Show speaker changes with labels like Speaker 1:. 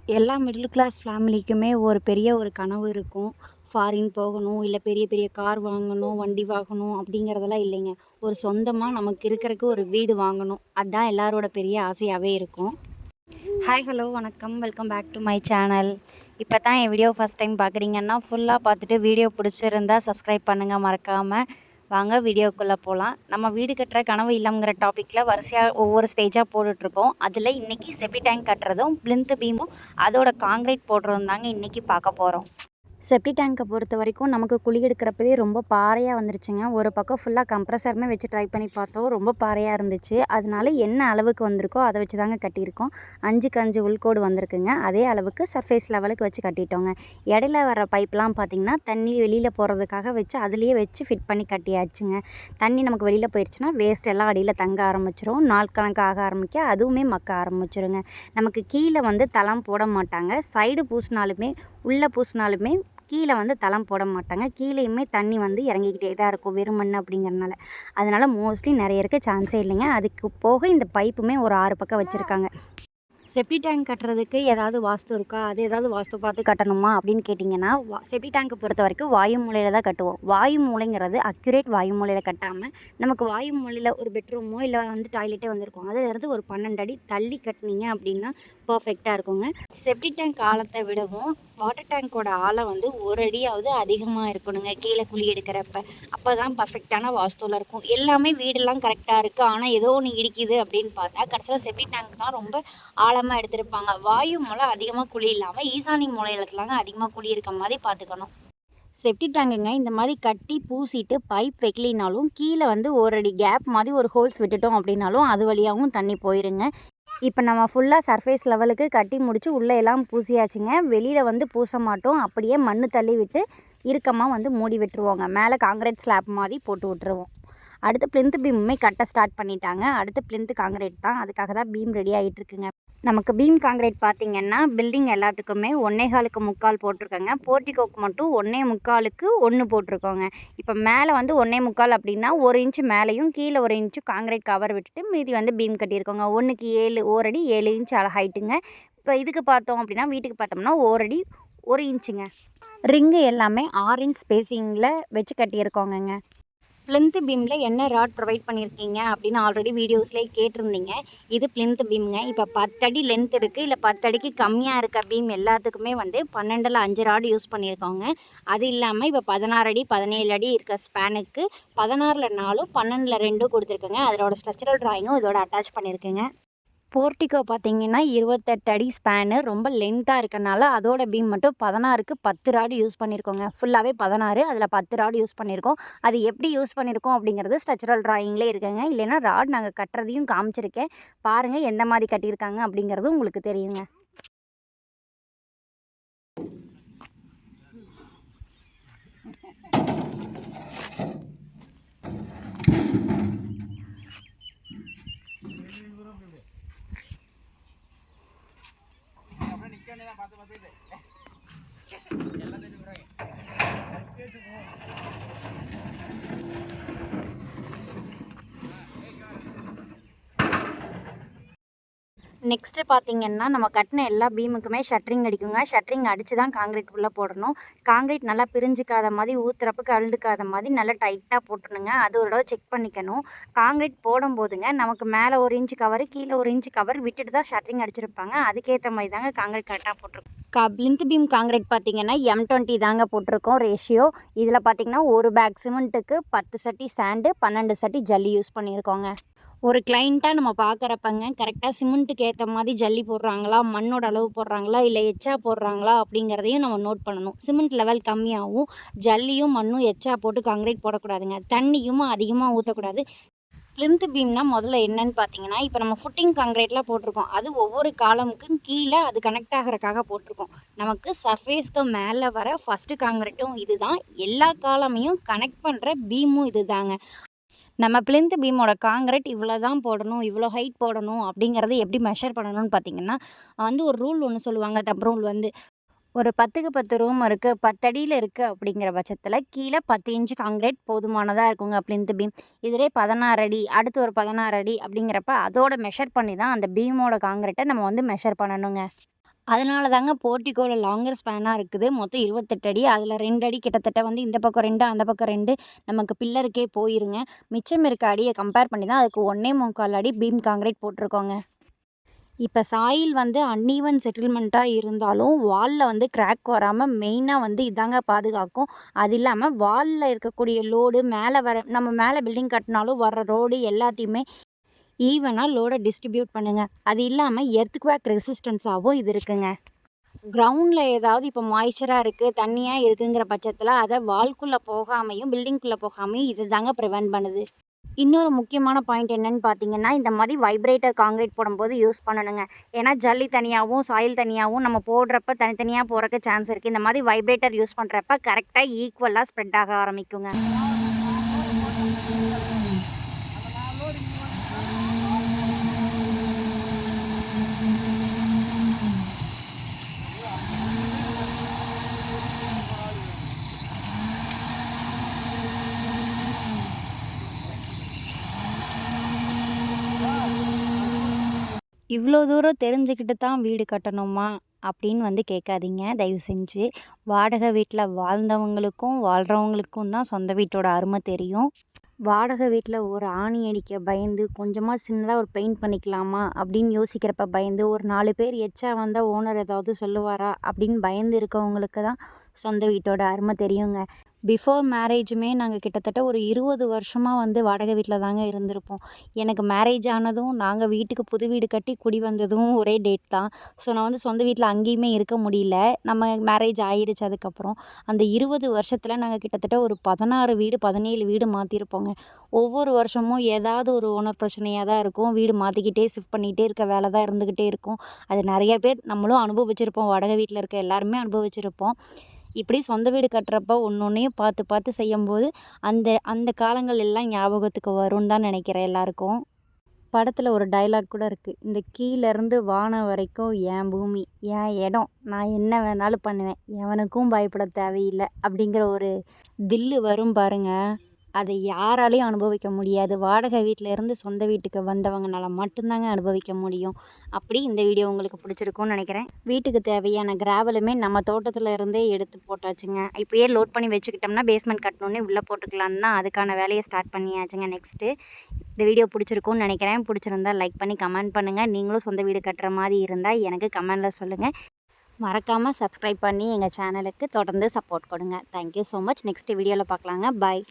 Speaker 1: எல்லா middle class ஃபேமிலிக்குமே ஒரு பெரிய ஒரு கனவு இருக்கும். ஃபாரின் போகணும், இல்ல பெரிய பெரிய கார் வாங்கணும், வண்டி வாங்கணும் அப்படிங்கிறதெல்லாம் இல்லைங்க. ஒரு சொந்தமா நமக்கு இருக்கறக்கு ஒரு வீடு வாங்கணும். அதான் எல்லாரோட பெரிய ஆசையாவே இருக்கும். ஹாய், ஹலோ, வணக்கம். Welcome back to my channel. இப்போ தான் என் வீடியோ ஃபஸ்ட் டைம் பார்க்குறீங்கன்னா, ஃபுல்லாக பார்த்துட்டு வீடியோ பிடிச்சிருந்தா சப்ஸ்கிரைப் பண்ணுங்கள் மறக்காமல். வாங்க வீடியோக்குள்ளே போகலாம். நம்ம வீடு கட்டுற கனவு இல்லம்ங்கிற டாப்பிக்கில் வரிசையாக ஒவ்வொரு ஸ்டேஜாக போட்டுட்ருக்கோம். அதில் இன்றைக்கி செப்டி டேங்க் கட்டுறதும் பிளிந்த் பீமும் அதோட காங்க்ரீட் போடுறதும் தாங்க இன்றைக்கி பார்க்க போகிறோம். செப்டி டேங்க்கை பொறுத்த வரைக்கும் நமக்கு குழி எடுக்கிறப்பவே ரொம்ப பாறையாக வந்துருச்சுங்க. ஒரு பக்கம் ஃபுல்லாக கம்ப்ரஸருமே வச்சு ட்ரை பண்ணி பார்த்தோம். ரொம்ப பாறையாக இருந்துச்சு. அதனால என்ன அளவுக்கு வந்திருக்கோ அதை வச்சு தாங்க கட்டியிருக்கோம். 5க்கு 5 உள்கோடு வந்திருக்குங்க. அதே அளவுக்கு சர்ஃபேஸ் லெவலுக்கு வச்சு கட்டிட்டோங்க. இடையில வர பைப்லாம் பார்த்திங்கன்னா தண்ணி வெளியில் போகிறதுக்காக வச்சு அதுலேயே வச்சு ஃபிட் பண்ணி கட்டியாச்சுங்க. தண்ணி நமக்கு வெளியில் போயிடுச்சுன்னா வேஸ்ட் எல்லாம் அடியில் தங்க ஆரம்பிச்சிரும். நாள் கணக்கு ஆக ஆரம்பிக்க அதுவுமே மக்க ஆரம்பிச்சிருங்க. நமக்கு கீழே தளம் போட மாட்டாங்க. சைடு பூசினாலுமே உள்ளே பூசினாலுமே கீழே தளம் போட மாட்டாங்க. கீழேயுமே தண்ணி இறங்கிக்கிட்டே தான் இருக்கும் வெறும் மண் அப்படிங்கிறனால. அதனால் மோஸ்ட்லி நிறைய இருக்க சான்ஸே இல்லைங்க. அதுக்கு போக இந்த பைப்புமே ஒரு 6 பக்கம் வச்சுருக்காங்க. செப்டி டேங்க் கட்டுறதுக்கு ஏதாவது வாஸ்து இருக்கா? அது ஏதாவது வாஸ்து பார்த்து கட்டணுமா அப்படின்னு கேட்டிங்கன்னா, செப்டி டேங்க்கை பொறுத்த வரைக்கும் வாயு மூலையில் தான் கட்டுவோம். வாயு மூலைங்கிறது அக்யூரேட் வாயு மூலையில் கட்டாமல் நமக்கு வாயு மூலையில் ஒரு பெட்ரூமோ இல்லை டாய்லெட்டே வந்திருக்கும். அதிலிருந்து ஒரு 12 அடி தள்ளி கட்டினீங்க அப்படின்னா பர்ஃபெக்டாக இருக்குங்க. செப்டி டேங்க் ஆழத்தை விடவும் வாட்டர் டேங்க்கோட ஆழம் 1 அடியாவது அதிகமாக இருக்கணுங்க கீழே குழி எடுக்கிறப்ப. அப்போ தான் பர்ஃபெக்டான வாஸ்துவில் இருக்கும். எல்லாமே வீடெல்லாம் கரெக்டாக இருக்குது, ஆனால் ஏதோ ஒன்று இடிக்குது அப்படின்னு பார்த்தா கடைசியில் செப்டி டேங்க் தான் ரொம்ப ஆழமாக எடுத்திருப்பாங்க. வாயு மூலை அதிகமாக குழி இல்லாமல் ஈசானி மூலையிலதாங்க அதிகமாக குழி இருக்க மாதிரி பார்த்துக்கணும். செப்டி டேங்குங்க இந்த மாதிரி கட்டி பூசிட்டு பைப் வைக்கலினாலும் கீழே 1 அடி கேப் மாதிரி ஒரு ஹோல்ஸ் விட்டுட்டோம் அப்படின்னாலும் அது வழியாகவும் தண்ணி போயிருங்க. இப்போ நம்ம ஃபுல்லாக சர்ஃபேஸ் லெவலுக்கு கட்டி முடிச்சு உள்ளே எல்லாம் பூசியாச்சுங்க. வெளியில் பூச மாட்டோம். அப்படியே மண் தள்ளி விட்டு இறுக்கமாக மூடி விட்டுருவோங்க. மேலே காங்கிரீட் ஸ்லாப் மாதிரி போட்டு விட்டுருவோம். அடுத்து பிளிந்த் பீமுமே கட்ட ஸ்டார்ட் பண்ணிட்டாங்க. அடுத்து பிளிந்த் காங்கிரீட் தான். அதுக்காக தான் பீம் ரெடி ஆகிட்டு இருக்குங்க. நமக்கு பீம் காங்கிரீட் பார்த்திங்கன்னா பில்டிங் எல்லாத்துக்குமே 1.25க்கு 3/4 போட்டிருக்கோங்க. போர்ட்டிகோக்கு மட்டும் 1.25க்கு 1 போட்டிருக்கோங்க. இப்போ மேலே 1.25 அப்படின்னா 1 இன்ச்சு மேலேயும் கீழே 1 இன்ச்சு காங்கிரீட் கவர் விட்டுட்டு மீதி பீம் கட்டியிருக்கோங்க. 1க்கு 7 1 அடி 7 இன்ச் ஹைட்டுங்க. இப்போ இதுக்கு பார்த்தோம் அப்படின்னா வீட்டுக்கு பார்த்தோம்னா 1 அடி 1 இன்ச்சுங்க. ரிங்கு எல்லாமே 6 இன்ச் ஸ்பேஸிங்கில் வச்சு கட்டியிருக்கோங்க. பிளிந்த் பீமில் என்ன ராட் ப்ரொவைட் பண்ணியிருக்கீங்க அப்படின்னு ஆல்ரெடி வீடியோஸ்லேயே கேட்டிருந்தீங்க. இது பிளிந்த் பீமுங்க. இப்போ 10 அடி லென்த் இருக்குது, இல்லை 10 அடிக்கு கம்மியாக இருக்க பீம் எல்லாத்துக்குமே 12ல் 5 ராட் யூஸ் பண்ணியிருக்கோங்க. அது இல்லாமல் இப்போ 16 அடி 17 அடி இருக்க ஸ்பேனுக்கு 16ல் 4 12ல் 2 கொடுத்துருக்குங்க. அதோட ஸ்ட்ரக்சரல் ட்ராயிங்கும் இதோட அட்டாச் பண்ணியிருக்குங்க. போர்ட்டிகோ பார்த்தீங்கன்னா 28 அடி ஸ்பேனு ரொம்ப லென்த்தாக இருக்கனால அதோட பீம் மட்டும் 16க்கு 10 ராடு யூஸ் பண்ணியிருக்கோங்க. ஃபுல்லாகவே 16, அதில் 10 ராடு யூஸ் பண்ணியிருக்கோம். அது எப்படி யூஸ் பண்ணியிருக்கோம் அப்படிங்கிறது ஸ்ட்ரக்சரல் ட்ராயிங்லேயே இருக்குங்க. இல்லைன்னா ராட் நாங்கள் கட்டுறதையும் காமிச்சிருக்கேன். பாருங்கள் எந்த மாதிரி கட்டியிருக்காங்க அப்படிங்கிறது உங்களுக்கு தெரியுங்க. நெக்ஸ்ட்டு பார்த்திங்கன்னா நம்ம கட்டின எல்லா பீமுக்குமே ஷட்டரிங் அடிக்குங்க. ஷட்டரிங் அடித்து தான் காங்கிரீட் உள்ளே போடணும். காங்கிரீட் நல்லா பிரிஞ்சிக்காத மாதிரி ஊற்றுறப்ப கழுண்டுக்காத மாதிரி நல்லா டைட்டாக போட்டுருணுங்க. அது ஒரு தடவை செக் பண்ணிக்கணும். காங்கிரீட் போடும்போதுங்க நமக்கு மேலே 1 இன்ச்சு கவர் கீழே 1 இன்ச்சு கவர் விட்டுட்டு தான் ஷட்டரிங் அடிச்சிருப்பாங்க. அதுக்கேற்ற மாதிரி தாங்க காங்கிரீட் கரெக்டாக போட்டிருக்கோம். பிளிந்த் பீம் காங்கிரீட் பார்த்திங்கன்னா M20 தாங்க போட்டிருக்கோம் ரேஷியோ. இதில் பார்த்திங்கன்னா ஒரு பேக் சிமெண்ட்டுக்கு 10 சட்டி சாண்டு 12 சட்டி ஜல்லி யூஸ் பண்ணியிருக்கோங்க. ஒரு கிளைண்ட்டாக நம்ம பார்க்குறப்பங்க கரெக்டாக சிமெண்ட்டுக்கு ஏற்ற மாதிரி ஜல்லி போடுறாங்களா, மண்ணோட அளவு போடுறாங்களா, இல்லை எச்சா போடுறாங்களா அப்படிங்கிறதையும் நம்ம நோட் பண்ணணும். சிமெண்ட் லெவல் கம்மியாகவும் ஜல்லியும் மண்ணும் எச்சா போட்டு காங்கிரீட் போடக்கூடாதுங்க. தண்ணியும் அதிகமாக ஊற்றக்கூடாது. பிளிந்த் பீம்னா முதல்ல என்னன்னு பார்த்தீங்கன்னா, இப்போ நம்ம ஃபுட்டிங் காங்கிரீட்லாம் போட்டிருக்கோம். அது ஒவ்வொரு காலமுக்கும் கீழே அது கனெக்ட் ஆகிறக்காக போட்டிருக்கோம். நமக்கு சர்ஃபேஸ்க்கு மேலே வர ஃபஸ்ட்டு காங்கிரீட்டும் இது தான். எல்லா காலமையும் கனெக்ட் பண்ணுற பீமும் இது தாங்க. நம்ம பிளிந்த் பீமோட காங்கிரீட் இவ்வளோ தான் போடணும், இவ்வளோ ஹைட் போடணும் அப்படிங்கிறத எப்படி மெஷர் பண்ணணும்னு பார்த்தீங்கன்னா, ஒரு ரூல் ஒன்று சொல்லுவாங்க. தப் ரூல் ஒரு 10க்கு 10 ரூம் இருக்குது, 10 அடியில் இருக்குது அப்படிங்கிற பட்சத்தில் கீழே 10 இன்ச்சு காங்கிரீட் போதுமானதாக இருக்குங்க பிளிந்த் பீம். இதிலே 16 அடி அடுத்து ஒரு 16 அடி அப்படிங்கிறப்ப அதோட மெஷர் பண்ணி தான் அந்த பீமோட காங்கிரீட்டை நம்ம மெஷர் பண்ணணுங்க. அதனால தாங்க போர்டிகோல லாங்கர் ஸ்பேனாக இருக்குது. மொத்தம் 28 அடி. அதில் 2 அடி கிட்டத்தட்ட வந்து இந்த பக்கம் 2 அந்த பக்கம் 2 நமக்கு பில்லருக்கே போயிருங்க. மிச்சம் இருக்க அடிய கம்பேர் பண்ணி தான் அதுக்கு 1 1/4 அடி பீம் கான்கிரீட் போட்டிருக்கோங்க. இப்ப சாயில் வந்து அன்ஈவன் செட்டில்மெண்ட்டா இருந்தாலும், வால்ல வந்து கிராக் வராம மெயினா வந்து இதாங்க பாதுகாக்கும். அது இல்லாம வால்ல இருக்கக்கூடிய லோடு நம்ம மேல பில்டிங் கட்டினாலும் வர்ற ரோடு எல்லாத்தையுமே ஈவனா லோட டிஸ்ட்ரிபியூட் பண்ணுங்க. அது இல்லாம எர்த்குவேக் ரெசிஸ்டன்ஸாவும் இது இருக்குங்க. கிரவுண்ட்ல ஏதாவது இப்போ மாய்ஸ்சரா இருக்கு, தண்ணியா இருக்குங்கிற பட்சத்தில அத வால்க்குள்ள போகாமையும், பில்டிங்குள்ள போகாமையும் இது தாங்க பிரிவென்ட் பண்ணுது. இன்னொரு முக்கியமான பாயிண்ட் என்னன்னு பார்த்தீங்கன்னா, இந்த மாதிரி வைப்ரேட்டர் கான்கிரீட் போடும்போது யூஸ் பண்ணணுங்க. ஏன்னா ஜல்லி தனியாவும், சாயில் தனியாவும் நம்ம போடுறப்ப தனித்தனியா போறக்கு சான்ஸ் இருக்கு. இந்த மாதிரி வைப்ரேட்டர் யூஸ் பண்றப்ப கரெக்ட்டா ஈக்குவலா ஸ்ப்ரெட் ஆக ஆரம்பிக்குங்க. இவ்வளோ தூரம் தெரிஞ்சுக்கிட்டு தான் வீடு கட்டணுமா? அப்படின்னு வந்து கேட்காதீங்க தயவு செஞ்சு. வாடகை வீட்ல வாழ்ந்தவங்களுக்கும், வாழ்றவங்களுக்கும் தான் சொந்த வீட்டோட அருமை தெரியும். வாடகை வீட்ல ஒரு ஆணி அடிக்க பயந்து, கொஞ்சமா சின்னதா ஒரு பெயிண்ட் பண்ணிக்கலாமா அப்படின்னு யோசிக்கிறப்ப பயந்து, ஒரு 4 பேர் எச்சா வந்தா ஓனர் ஏதாவது சொல்லுவாரா? அப்படின்னு பயந்து இருக்கவங்களுக்கு தான் சொந்த வீட்டோட அருமை தெரியுங்க. பிஃபோர் மேரேஜுமே நாங்க கிட்டத்தட்ட ஒரு 20 வருஷமா வந்து வாடகை வீட்ல தாங்க இருந்திருப்போம். எனக்கு மேரேஜ் ஆனதும், நாங்க வீட்டுக்கு புது வீடு கட்டி குடி வந்ததும் ஒரே டேட் தான். ஸோ நான் வந்து சொந்த வீட்ல அங்கேயுமே இருக்க முடியல. நம்ம மேரேஜ் ஆயிருச்சு அதுக்கப்புறம். அந்த 20 வருஷத்துல நாங்க கிட்டத்தட்ட ஒரு 16 வீடு, 17 வீடு மாத்திருப்போங்க. ஒவ்வொரு வருஷமும் ஏதாவது ஒரு ஓனர் பிரச்சனையா தான் இருக்கும். வீடு மாத்திக்கிட்டே, ஷிஃப்ட் பண்ணிக்கிட்டே இருக்க வேலை தான் இருந்துகிட்டே இருக்கும். அது நெறைய பேர் நம்மளும் அனுபவிச்சிருப்போம். வாடகை வீட்ல இருக்க எல்லாருமே அனுபவிச்சிருப்போம். இப்படி சொந்த வீடு கட்டுறப்ப ஒன்னொன்னையும் பார்த்து பார்த்து செய்யும்போது, அந்த அந்த காலங்கள் எல்லாம் ஞாபகத்துக்கு வரும்னு தான் நெனைக்கிறேன் எல்லாருக்கும். படத்துல ஒரு டயலாக் கூட இருக்கு. "இந்த கீழருந்து வானம் வரைக்கும் என் பூமி, என் இடம். நான் என்ன வேணாலும் பண்ணுவேன். எவனுக்கும் பயப்பட தேவையில்ல." அப்படிங்கிற ஒரு தில்லு வரும் பாருங்க. அதை யாராலயும் அனுபவிக்க முடியாது. வாடகை வீட்ல இருந்து சொந்த வீட்டுக்கு வந்தவங்கனால மட்டும்தாங்க அனுபவிக்க முடியும். அப்படி இந்த வீடியோ உங்களுக்கு பிடிச்சிருக்கும்னு நினைக்கிறேன். வீட்டுக்கு தேவையான கிராவலுமே நம்ம தோட்டத்துல இருந்தே எடுத்து போட்டாச்சுங்க. இப்பயே லோட் பண்ணி வச்சுக்கிட்டோம்னா பேஸ்மெண்ட் கட்டணுன்னே உள்ள போட்டுக்கலான்னு தான் அதுக்கான வேலையை ஸ்டார்ட் பண்ணியாச்சுங்க நெக்ஸ்ட்டு. இந்த வீடியோ பிடிச்சிருக்கும்னு நினைக்கிறேன். பிடிச்சிருந்தா லைக் பண்ணி கமெண்ட் பண்ணுங்க. நீங்களும் சொந்த வீடு கட்டுற மாதிரி இருந்தா எனக்கு கமெண்ட்ல சொல்லுங்க. மறக்காம சப்ஸ்கிரைப் பண்ணி எங்க சேனலுக்கு தொடர்ந்து சப்போர்ட் கொடுங்க. Thank you so much. Next வீடியோல பார்க்கலாங்க. பாய்.